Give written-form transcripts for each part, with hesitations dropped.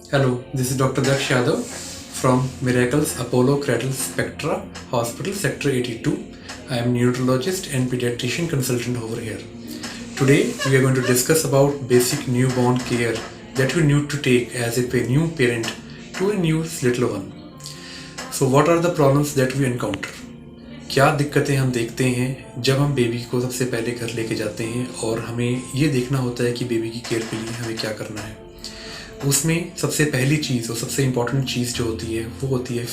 Hello, this is Dr. Daksh Yadav from Miracles Apollo Cradle Spectra Hospital, Sector 82. I am neurologist and pediatrician consultant over here. Today, we are going to discuss about basic newborn care that you need to take as a new parent to a new little one. So, what are the problems that we encounter? क्या दिक्कतें हम देखते हैं जब हम baby को सबसे पहले घर लेके जाते हैं और हमें ये देखना होता है कि बेबी की केयर के लिए हमें क्या करना है। उसमें सबसे पहली चीज़ और सबसे इम्पॉर्टेंट चीज़ जो होती है वो होती है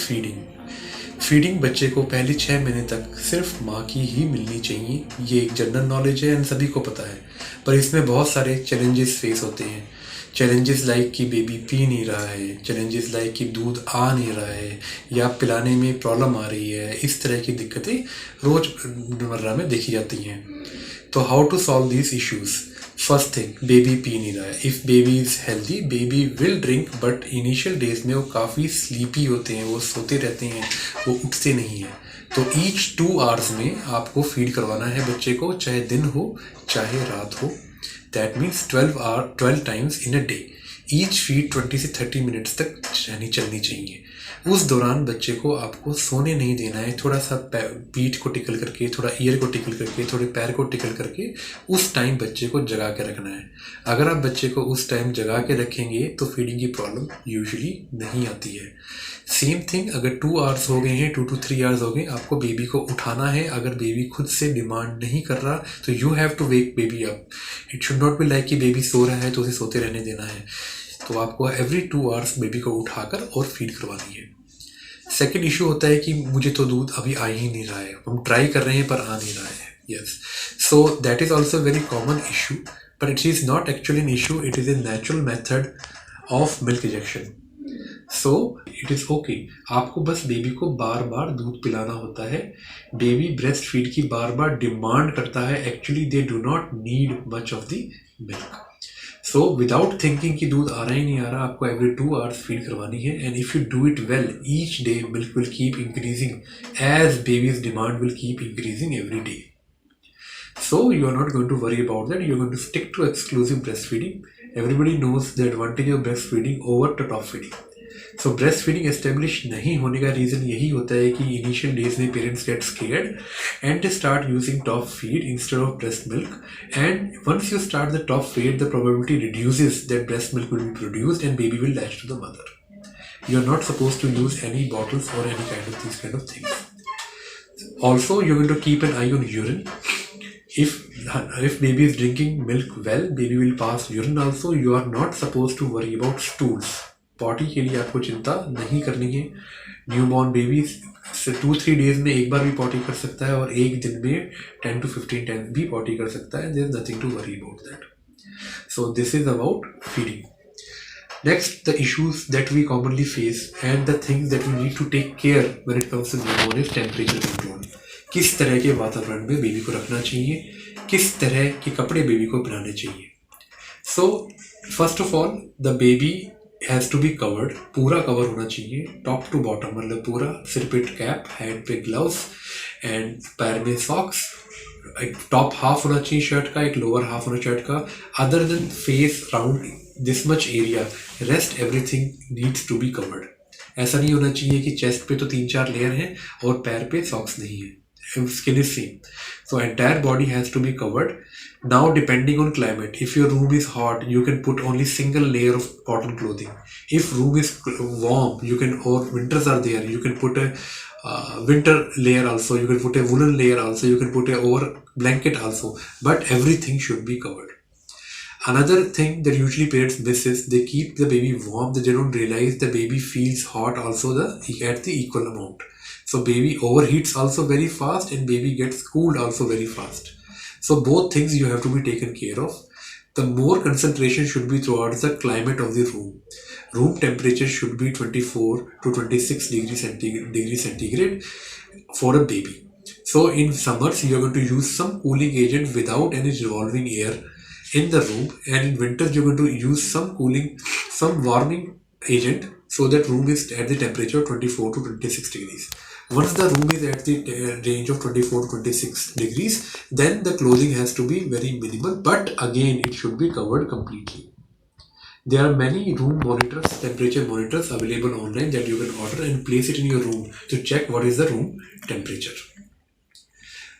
फीडिंग बच्चे को पहले 6 महीने तक सिर्फ माँ की ही मिलनी चाहिए। ये एक जनरल नॉलेज है एंड सभी को पता है, पर इसमें बहुत सारे चैलेंजेस फेस होते हैं। चैलेंजेस लाइक कि बेबी पी नहीं रहा है, चैलेंजेस लाइक कि दूध आ नहीं रहा है या पिलाने में प्रॉब्लम आ रही है। इस तरह की दिक्कतें रोज़मर्रा में देखी जाती हैं। तो how to solve these issues? First thing, baby पी नहीं रहा है। If baby is healthy, baby will drink, but initial days में वो काफ़ी स्लीपी होते हैं, वो सोते रहते हैं, वो उठते नहीं हैं। तो ईच 2 आवर्स में आपको फीड करवाना है बच्चे को, चाहे दिन हो चाहे रात हो। That means 12 times in a day. Each feed 20 से 30 मिनट्स तक चलनी चाहिए। उस दौरान बच्चे को आपको सोने नहीं देना है। थोड़ा सा पीठ को टिकल करके, थोड़ा ईयर को टिकल करके, थोड़े पैर को टिकल करके उस टाइम बच्चे को जगा के रखना है। अगर आप बच्चे को उस टाइम जगा के रखेंगे तो फीडिंग की प्रॉब्लम यूजुअली नहीं आती है। सेम थिंग, अगर 2 आवर्स हो गए हैं, 2 to 3 आवर्स हो गए, आपको बेबी को उठाना है। अगर बेबी खुद से डिमांड नहीं कर रहा तो you have to wake baby up. It should not be like कि बेबी सो रहा है तो उसे सोते रहने देना है। तो आपको एवरी 2 आवर्स बेबी को उठाकर और फीड करवानी है। सेकेंड इशू होता है कि मुझे तो दूध अभी आ ही नहीं रहा है, हम ट्राई कर रहे हैं पर आ नहीं रहा है। Yes, so that is also very common issue, but it is not actually an issue, it is a natural method of milk ejection. So it is okay. आपको बस बेबी को बार बार दूध पिलाना होता है। बेबी ब्रेस्ट फीड की बार बार demand करता है। Actually they do not need much of the milk. So without thinking कि दूध आ रहा ही नहीं आ रहा, आपको एवरी 2 आवर्स फीड करवानी है। And if you do it well, each day milk will keep increasing as baby's demand will keep increasing every day. So you are not going to worry about that. You are going to stick to exclusive breastfeeding. Everybody knows the advantage of breastfeeding over the top feeding. So breastfeeding establish नहीं होने का reason यही होता है कि initial days में parents get scared and they start using top feed instead of breast milk. And once you start the top feed, the probability reduces that breast milk will be produced and baby will latch to the mother. You are not supposed to use any bottles or any kind of these kind of things. Also, you're going to keep an eye on urine. If baby is drinking milk well, baby will pass urine also. You are not supposed to worry about stools. Potty के लिए आपको चिंता नहीं करनी है। Newborn baby 2-3 days में एक बार भी पॉटी कर सकता है और एक दिन में 10 to 15 टाइम्स भी पॉटी कर सकता है। There is nothing to worry about that. So this is about feeding. Next, the issues that we commonly face and the things that we need to take care when it comes to newborn is temperature control. किस तरह के वातावरण में baby को रखना चाहिए, किस तरह के कपड़े बेबी को पहनाने चाहिए. So first of all, the baby has to be covered. पूरा कवर होना चाहिए, टॉप टू बॉटम, मतलब पूरा. सिर पे कैप, हैंड पे ग्लव्स एंड पैर में सॉक्स. एक टॉप हाफ होना चाहिए शर्ट का, एक लोअर हाफ होना शर्ट का. Other than face round this much area, rest everything needs to be covered. ऐसा नहीं होना चाहिए कि चेस्ट पे तो 3-4 लेयर हैं और पैर पे सॉक्स नहीं है. Skin is same. So entire body has to be covered. Now depending on climate, if your room is hot, you can put only single layer of cotton clothing. If room is warm, you can, or winters are there, you can put a winter layer also, you can put a woolen layer also, you can put a over blanket also, but everything should be covered. Another thing that usually parents miss is they keep the baby warm, they don't realize the baby feels hot also at the equal amount. So baby overheats also very fast and baby gets cooled also very fast. So both things you have to be taken care of. The more concentration should be towards the climate of the room. Room temperature should be 24 to 26 degrees centigrade for a baby. So in summers you are going to use some cooling agent without any revolving air in the room, and in winters you're going to use some warming agent so that room is at the temperature of 24 to 26 degrees. Once the room is at the range of 24 to 26 degrees, then the clothing has to be very minimal, but again it should be covered completely. There are many room monitors, temperature monitors available online that you can order and place it in your room to check what is the room temperature.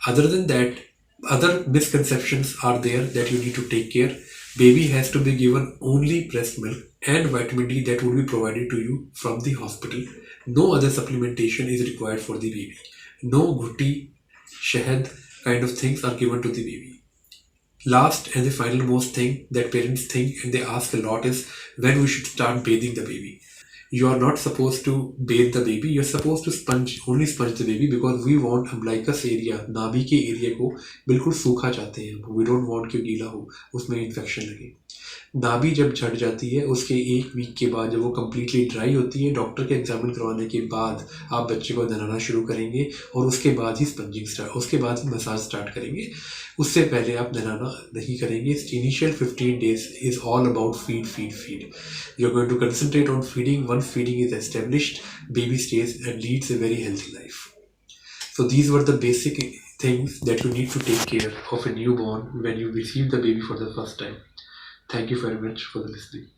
Other than that, other misconceptions are there that you need to take care. Baby has to be given only breast milk and vitamin D that will be provided to you from the hospital. No other supplementation is required for the baby. No gutti, shahad kind of things are given to the baby. Last and the final most thing that parents think and they ask a lot is when we should start bathing the baby. You are not supposed to bathe the baby. You're supposed to only sponge the baby because we want umbilicus area, नाभि के area को बिल्कुल सूखा चाहते हैं. We don't want कि गीला हो, उसमें इन्फेक्शन लगे. नाभि जब झड़ जाती है उसके एक वीक के बाद जब वो कम्प्लीटली ड्राई होती है, डॉक्टर के एग्जामिन करवाने के बाद आप बच्चे को नहलाना शुरू करेंगे और उसके बाद ही स्पंजिंग स्टार्ट, उसके बाद ही मसाज स्टार्ट करेंगे. उससे पहले आप नहलाना नहीं करेंगे. Initial 15 days is all about feed. You're going to concentrate on feeding. Once feeding is established, baby stays and leads a very healthy life. So these were the basic things that you need to take care of a newborn when you receive the baby for the first time. Thank you very much for listening.